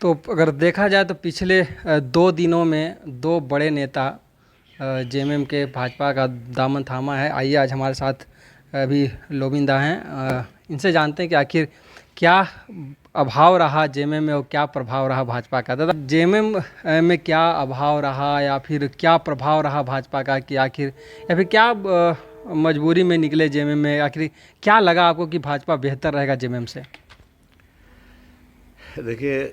तो अगर देखा जाए तो पिछले 2 दिनों में दो बड़े नेता जेएमएम के भाजपा का दामन थामा है। आइए आज हमारे साथ अभी लोबिंदा हैं, इनसे जानते हैं कि आखिर क्या अभाव रहा जेएमएम में और क्या प्रभाव रहा भाजपा का। दादा, जेएमएम में क्या अभाव रहा या फिर क्या प्रभाव रहा भाजपा का कि आखिर, या फिर क्या मजबूरी में निकले जेएमएम में, आखिर क्या लगा आपको कि भाजपा बेहतर रहेगा जेएमएम से? देखिए,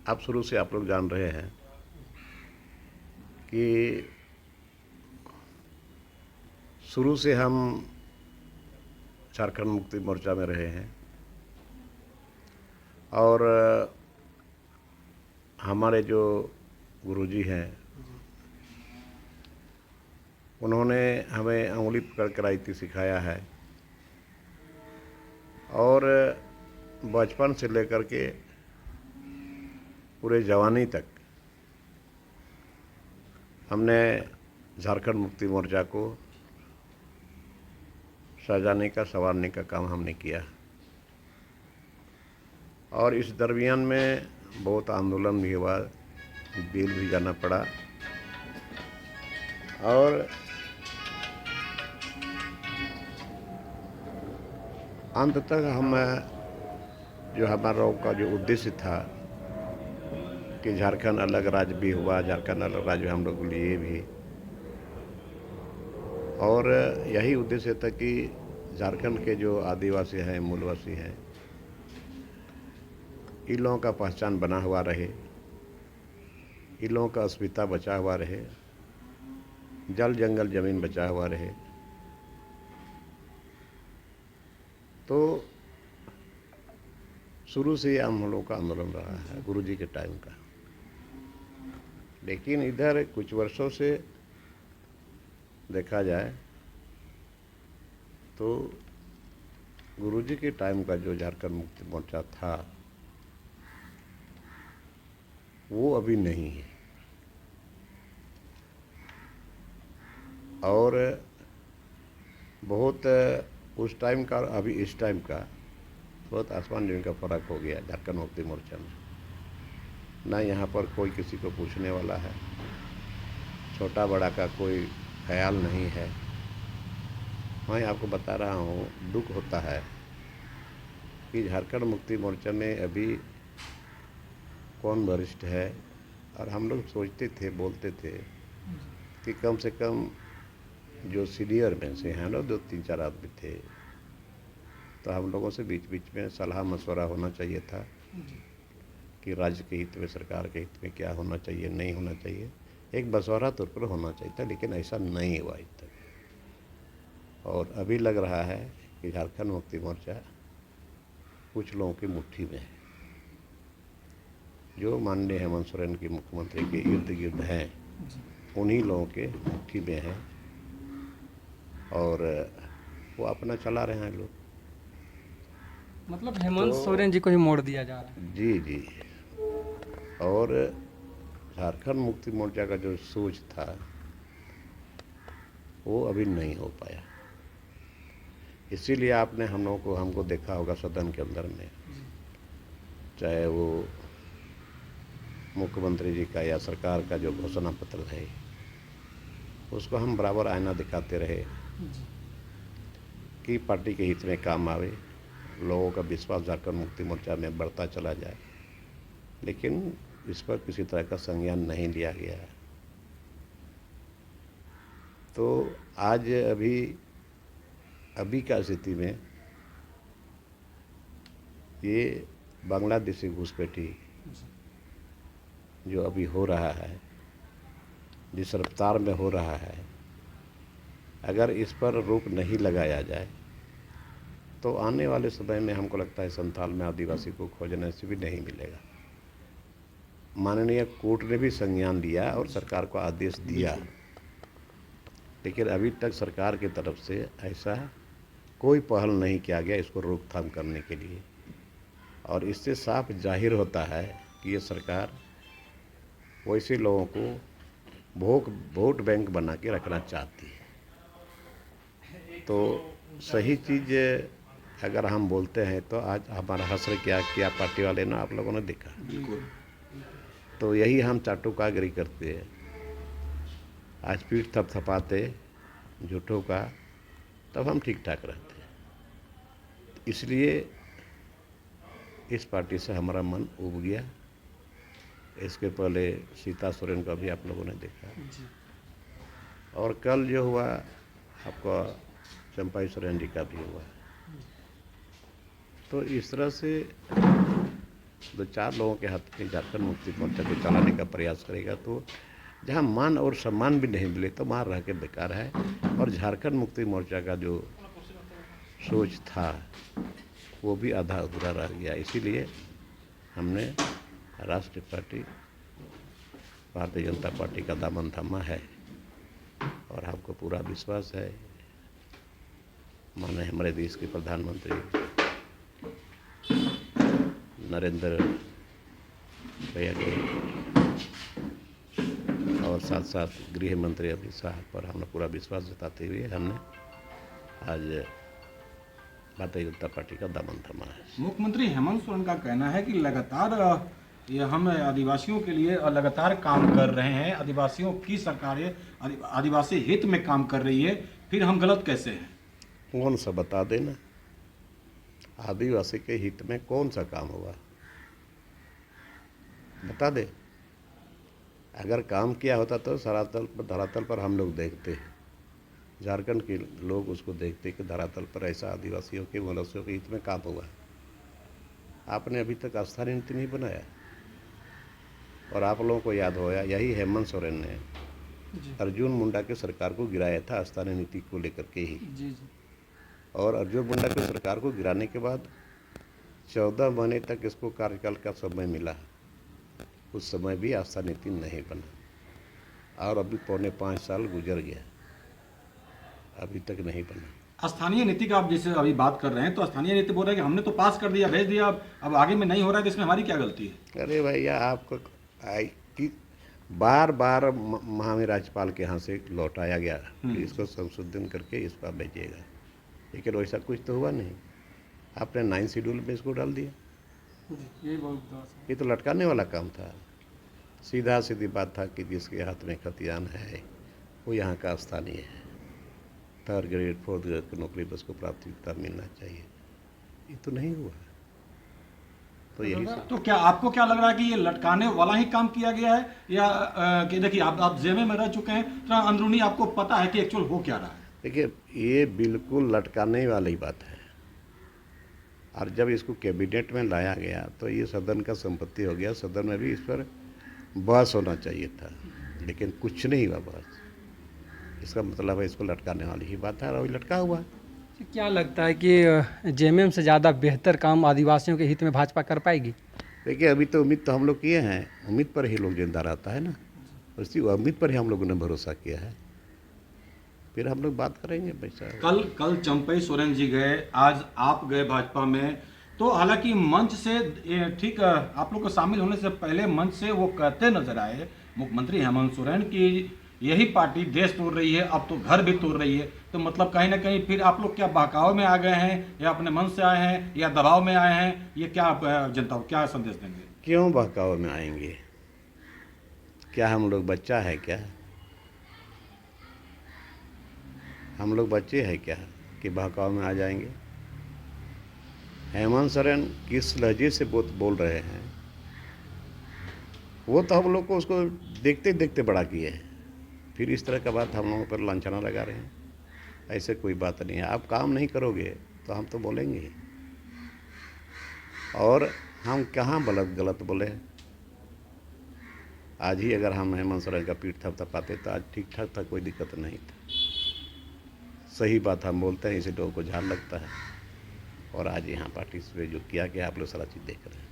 आप शुरू से आप लोग जान रहे हैं कि शुरू से हम झारखंड मुक्ति मोर्चा में रहे हैं और हमारे जो गुरुजी हैं उन्होंने हमें उंगली पकड़ कर राजनीति सिखाया है और बचपन से लेकर के पूरे जवानी तक हमने झारखंड मुक्ति मोर्चा को सजाने का, संवारने का काम हमने किया और इस दरमियान में बहुत आंदोलन भी हुआ, जेल भी जाना पड़ा और अंत तक हम जो हमारा का जो उद्देश्य था कि झारखंड अलग राज्य भी हुआ, झारखंड अलग राज्य हम लोग लिए भी, और यही उद्देश्य था कि झारखंड के जो आदिवासी हैं, मूलवासी हैं, इन लोगों का पहचान बना हुआ रहे, इन लोगों का अस्मिता बचा हुआ रहे, जल जंगल जमीन बचा हुआ रहे। तो शुरू से हम लोगों का आंदोलन रहा है गुरुजी के टाइम का। लेकिन इधर कुछ वर्षों से देखा जाए तो गुरुजी के टाइम का जो झारखंड मुक्ति मोर्चा था वो अभी नहीं है और बहुत उस टाइम का अभी इस टाइम का बहुत आसमान जमीन का फर्क हो गया झारखंड मुक्ति मोर्चा में। ना यहाँ पर कोई किसी को पूछने वाला है, छोटा बड़ा का कोई ख्याल नहीं है। मैं आपको बता रहा हूँ, दुख होता है कि झारखंड मुक्ति मोर्चा में अभी कौन वरिष्ठ है। और हम लोग सोचते थे, बोलते थे कि कम से कम जो सीनियर में से हैं लोग 2-3-4 आदमी थे, तो हम लोगों से बीच बीच में सलाह मशवरा होना चाहिए था कि राज्य के हित में, सरकार के हित में क्या होना चाहिए, नहीं होना चाहिए। एक मशवरा तौर पर होना चाहिए था, लेकिन ऐसा नहीं हुआ आज तक। और अभी लग रहा है कि झारखंड मुक्ति मोर्चा कुछ लोगों की मुट्ठी में है, जो माननीय हेमंत सोरेन की मुख्यमंत्री के इर्द गिर्द हैं, उन्हीं लोगों के मुट्ठी में है और वो अपना चला रहे हैं लोग। मतलब हेमंत सोरेन जी को ही मोड़ दिया जा रहा है। जी जी। और झारखंड मुक्ति मोर्चा का जो सोच था वो अभी नहीं हो पाया। इसीलिए आपने हमको देखा होगा सदन के अंदर में, चाहे वो मुख्यमंत्री जी का या सरकार का जो घोषणा पत्र है, उसको हम बराबर आईना दिखाते रहे कि पार्टी के हित में काम आवे, लोगों का विश्वास झारखंड मुक्ति मोर्चा में बढ़ता चला जाए। लेकिन इस पर किसी तरह का संज्ञान नहीं लिया गया है। तो आज अभी का स्थिति में ये बांग्लादेशी घुसपैठी जो अभी हो रहा है, जिस रफ्तार में हो रहा है, अगर इस पर रोक नहीं लगाया जाए तो आने वाले समय में हमको लगता है संथाल में आदिवासी को खोजने से भी नहीं मिलेगा। माननीय कोर्ट ने भी संज्ञान लिया और सरकार को आदेश दिया, लेकिन अभी तक सरकार की तरफ से ऐसा कोई पहल नहीं किया गया इसको रोकथाम करने के लिए। और इससे साफ जाहिर होता है कि ये सरकार वैसे लोगों को वोट बैंक बना के रखना चाहती है। तो सही चीज़ अगर हम बोलते हैं तो आज हमारा हश्र क्या पार्टी वाले ना आप लोगों ने देखा। तो यही हम चाटुकागिरी करते हैं, आज पीठ थपथपाते झूठों का, तब हम ठीक ठाक रहते हैं। इसलिए इस पार्टी से हमारा मन उब गया। इसके पहले सीता सोरेन का भी आप लोगों ने देखा, और कल जो हुआ आपका चंपाई सोरेन जी का भी हुआ। तो इस तरह से 2-4 लोगों के हाथ में झारखंड मुक्ति मोर्चा को चलाने का प्रयास करेगा तो जहां मान और सम्मान भी नहीं मिले तो वहाँ रह के बेकार है। और झारखंड मुक्ति मोर्चा का जो सोच था वो भी आधा अधूरा रह गया। इसीलिए हमने राष्ट्रीय पार्टी भारतीय जनता पार्टी का दामन थामा है, और हमको पूरा विश्वास है माननीय हमारे देश के प्रधानमंत्री नरेंद्र भैया जी और साथ साथ गृह मंत्री अमित शाह पर हमने पूरा विश्वास जताते हुए हमने आज भारतीय जनता पार्टी का दामन थामा है। मुख्यमंत्री हेमंत सोरेन का कहना है कि लगातार ये हम आदिवासियों के लिए लगातार काम कर रहे हैं, आदिवासियों की सरकारें आदिवासी हित में काम कर रही है, फिर हम गलत कैसे हैं? कौन सा बता देना, आदिवासी के हित में कौन सा काम हुआ बता दे। अगर काम किया होता तो धरातल पर हम लोग देखते हैं, झारखंड के लोग उसको देखते कि धरातल पर ऐसा आदिवासियों के मनुष्यों के हित में काम हुआ। आपने अभी तक स्थानीय नीति नहीं बनाया, और आप लोगों को याद होगा यही हेमंत सोरेन ने अर्जुन मुंडा के सरकार को गिराया था स्थानीय नीति को लेकर के ही। और अर्जुन मुंडा की सरकार को गिराने के बाद 14 महीने तक इसको कार्यकाल का समय मिला, उस समय भी आस्था नीति नहीं बना, और अभी 4.25 साल गुजर गया, अभी तक नहीं बना। स्थानीय नीति का आप जैसे अभी बात कर रहे हैं, तो स्थानीय नीति बोल रहे हैं कि हमने तो पास कर दिया, भेज दिया, अब आगे में नहीं हो रहा है, तो इसमें हमारी क्या गलती है? अरे भैया आपको बार बार महामहिम राज्यपाल के यहाँ से लौटाया गया कि इसको संशोधन करके इस पर भेजिएगा, लेकिन वैसा कुछ तो हुआ नहीं। आपने 9 शेड्यूल में इसको डाल दिया। ये तो लटकाने वाला काम था। सीधा सीधी बात था कि जिसके हाथ में खतियान है वो यहाँ का स्थानीय है, 3rd ग्रेड 4th ग्रेड की नौकरी पर उसको प्राथमिकता मिलना चाहिए। ये तो नहीं हुआ। तो यही तो क्या आपको क्या लग रहा है कि ये लटकाने वाला ही काम किया गया है, या कि देखिए आप जेमे में रह चुके हैं, तो अंदरूनी आपको पता है कि एक्चुअल हो क्या रहा है? देखिए ये बिल्कुल लटकाने वाली बात है, और जब इसको कैबिनेट में लाया गया तो ये सदन का संपत्ति हो गया। सदन में भी इस पर बहस होना चाहिए था, लेकिन कुछ नहीं हुआ बहस। इसका मतलब है इसको लटकाने वाली ही बात है, और लटका हुआ। क्या लगता है कि जेएमएम से ज़्यादा बेहतर काम आदिवासियों के हित में भाजपा कर पाएगी? देखिए अभी तो उम्मीद तो हम लोग किए हैं, उम्मीद पर ही लोग जिंदा रहता है ना, उसी उम्मीद पर ही हम लोगों ने भरोसा किया है। फिर हम लोग बात करेंगे पैसा। कल चंपई सोरेन जी गए, आज आप गए भाजपा में, तो हालांकि मंच से ठीक आप लोग को शामिल होने से पहले मंच से वो कहते नजर आए मुख्यमंत्री हेमंत सोरेन की यही पार्टी देश तोड़ रही है, अब तो घर भी तोड़ रही है। तो मतलब कहीं ना कहीं फिर आप लोग क्या बहकाव में आ गए हैं, या अपने मन से आए हैं, या दबाव में आए हैं? ये क्या आप जनता को क्या संदेश देंगे? क्यों बहकाव में आएंगे? क्या हम लोग बच्चा है क्या? हम लोग बच्चे हैं क्या कि बहकाव में आ जाएंगे? हेमंत सोरेन किस लहजे से बोल रहे हैं, वो तो हम लोग को उसको देखते देखते बड़ा किए हैं, फिर इस तरह का बात हम लोगों पर लांछना लगा रहे हैं। ऐसे कोई बात नहीं है। आप काम नहीं करोगे तो हम तो बोलेंगे ही, और हम कहाँ गलत बोले हैं। आज ही अगर हम हेमंत सोरेन का पीठ थपथपाते तो आज ठीक ठाक था, कोई दिक्कत नहीं था। सही बात हम बोलते हैं, इसे लोगों को झाड़ लगता है, और आज यहाँ पार्टी से जो किया गया आप लोग सारा चीज़ देख रहे हैं।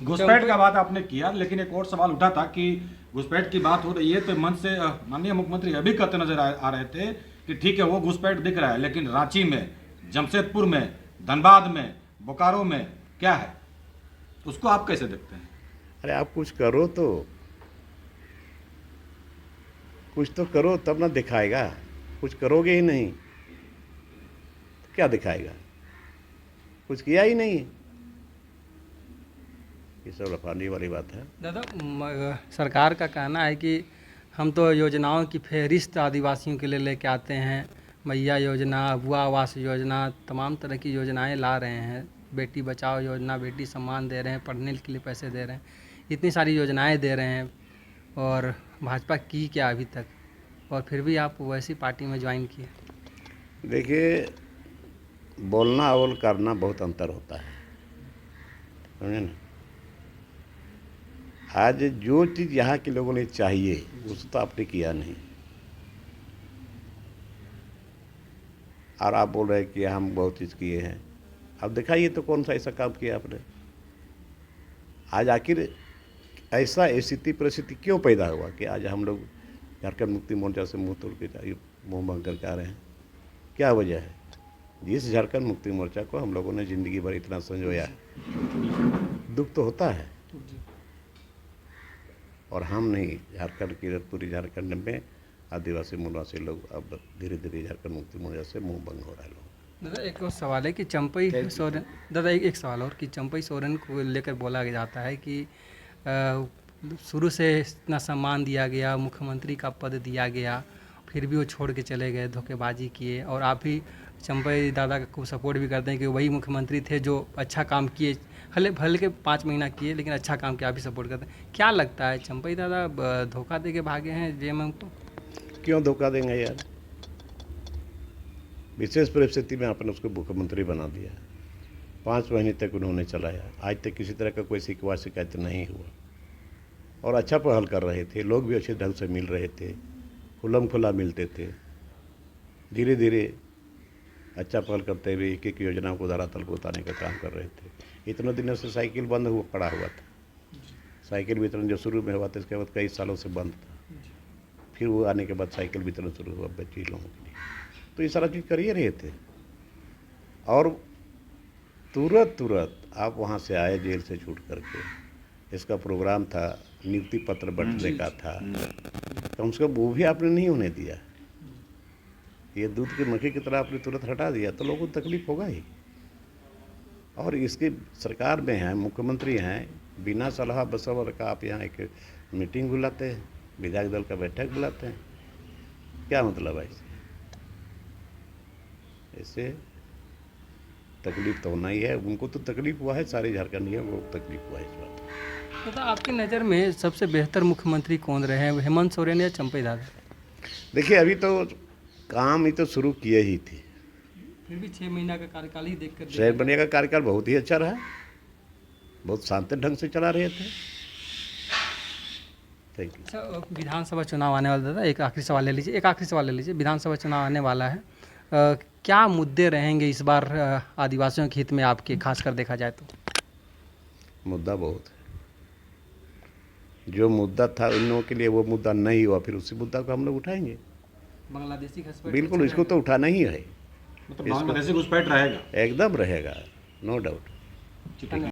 घुसपैठ का बात आपने किया, लेकिन एक और सवाल उठा था कि घुसपैठ की बात हो रही है, तो मन से माननीय मुख्यमंत्री अभी कहते नजर आ रहे थे कि ठीक है वो घुसपैठ दिख रहा है, लेकिन रांची में, जमशेदपुर में, धनबाद में, बोकारो में क्या है, उसको आप कैसे देखते हैं? अरे आप कुछ करो तो करो, तब ना दिखाएगा। कुछ करोगे ही नहीं तो क्या दिखाएगा? कुछ किया ही नहीं है। ये सब लफानी वाली बात है। दादा सरकार का कहना है कि हम तो योजनाओं की फहरिस्त आदिवासियों के लिए लेके आते हैं, मैया योजना, अबुआ आवास योजना, तमाम तरह की योजनाएं ला रहे हैं, बेटी बचाओ योजना, बेटी सम्मान दे रहे हैं, पढ़ने के लिए पैसे दे रहे हैं, इतनी सारी योजनाएं दे रहे हैं, और भाजपा की क्या अभी तक, और फिर भी आप वैसी पार्टी में ज्वाइन किए। देखिए, बोलना और करना बहुत अंतर होता है, समझे ना। आज जो चीज़ यहाँ के लोगों ने चाहिए उस तो आपने किया नहीं, और आप बोल रहे हैं कि हम बहुत चीज़ किए हैं। अब दिखाइए तो कौन सा ऐसा काम किया आपने। आज आखिर ऐसा स्थिति परिस्थिति क्यों पैदा हुआ कि आज हम लोग झारखंड मुक्ति मोर्चा से मुंह तोड़ के मुँह भंग करके आ रहे हैं। क्या वजह है? जिस झारखंड मुक्ति मोर्चा को हम लोगों ने ज़िंदगी भर इतना संजोया है, दुख तो होता है। और हम नहीं, झारखंड की पूरी झारखंड में आदिवासी मूलवासी लोग अब धीरे धीरे झारखंड मुक्ति मोर्चा से मुंह भंग हो रहे लोग। दादा एक और सवाल है कि चंपई सोरेन, दादा एक सवाल और कि चंपई सोरेन को लेकर बोला जाता है कि शुरू से इतना सम्मान दिया गया, मुख्यमंत्री का पद दिया गया, फिर भी वो छोड़ के चले गए, धोखेबाजी किए, और आप ही चंपई दादा को सपोर्ट भी करते हैं कि वही मुख्यमंत्री थे जो अच्छा काम किए, भले के 5 महीना किए लेकिन अच्छा काम किया, आप भी सपोर्ट करते हैं। क्या लगता है चंपई दादा धोखा दे के भागे हैं जेएमएम को? क्यों धोखा देंगे यार? विशेष परिस्थिति में आपने उसको मुख्यमंत्री बना दिया, 5 महीने तक उन्होंने चलाया, आज तक किसी तरह का कोई शिकवा शिकायत नहीं हुआ, और अच्छा पहल कर रहे थे, लोग भी अच्छे ढंग से मिल रहे थे, खुल्लम खुला मिलते थे। धीरे धीरे अच्छा पहल करते हुए एक एक योजनाओं को धरातल को उतारने का काम कर रहे थे। इतने दिनों से साइकिल बंद पड़ा हुआ था, साइकिल वितरण जो शुरू में हुआ था, इसके बाद कई सालों से बंद था, फिर वो आने के बाद साइकिल वितरण शुरू हुआ बच्चे लोगों के लिए। तो ये सारा चीज़ कर ही रहे थे, और तुरंत आप वहाँ से आए जेल से छूट करके। इसका प्रोग्राम था, नियुक्ति पत्र बंटने का था, कम से कम वो भी आपने नहीं होने दिया। ये दूध के मक्खी की तरह आपने तुरंत हटा दिया, तो लोगों को तकलीफ होगा ही। और इसकी सरकार में हैं, मुख्यमंत्री हैं, बिना सलाह मशवरे का आप यहाँ एक मीटिंग बुलाते हैं, विधायक दल का बैठक बुलाते हैं, क्या मतलब है इससे? इससे तकलीफ तो होना ही है, उनको तो तकलीफ हुआ है, सारे झारखंडियों को तकलीफ हुआ है इस बात। तो आपकी नज़र में सबसे बेहतर मुख्यमंत्री कौन रहे हैं, हेमंत सोरेन या चंपई दादा? देखिए, अभी तो काम ही तो शुरू किए ही थे, फिर भी 6 महीना का कार्यकाल ही देखकर शहर बनने का कार्यकाल बहुत ही अच्छा रहा, बहुत शांत ढंग से चला रहे थे। Thank you. अच्छा, विधानसभा चुनाव आने वाला दादा, एक आखिरी सवाल ले लीजिए, विधानसभा चुनाव आने वाला है, क्या मुद्दे रहेंगे इस बार आदिवासियों के हित में आपके, खासकर देखा जाए तो? मुद्दा बहुत है, जो मुद्दा था इन लोगों के लिए वो मुद्दा नहीं हुआ, फिर उसी मुद्दा को हम लोग उठाएंगे। बांग्लादेशी घुसपैठ बिल्कुल, इसको तो उठाना ही है, मतलब बांग्लादेशी घुसपैठ रहेगा, एकदम रहेगा, नो डाउट।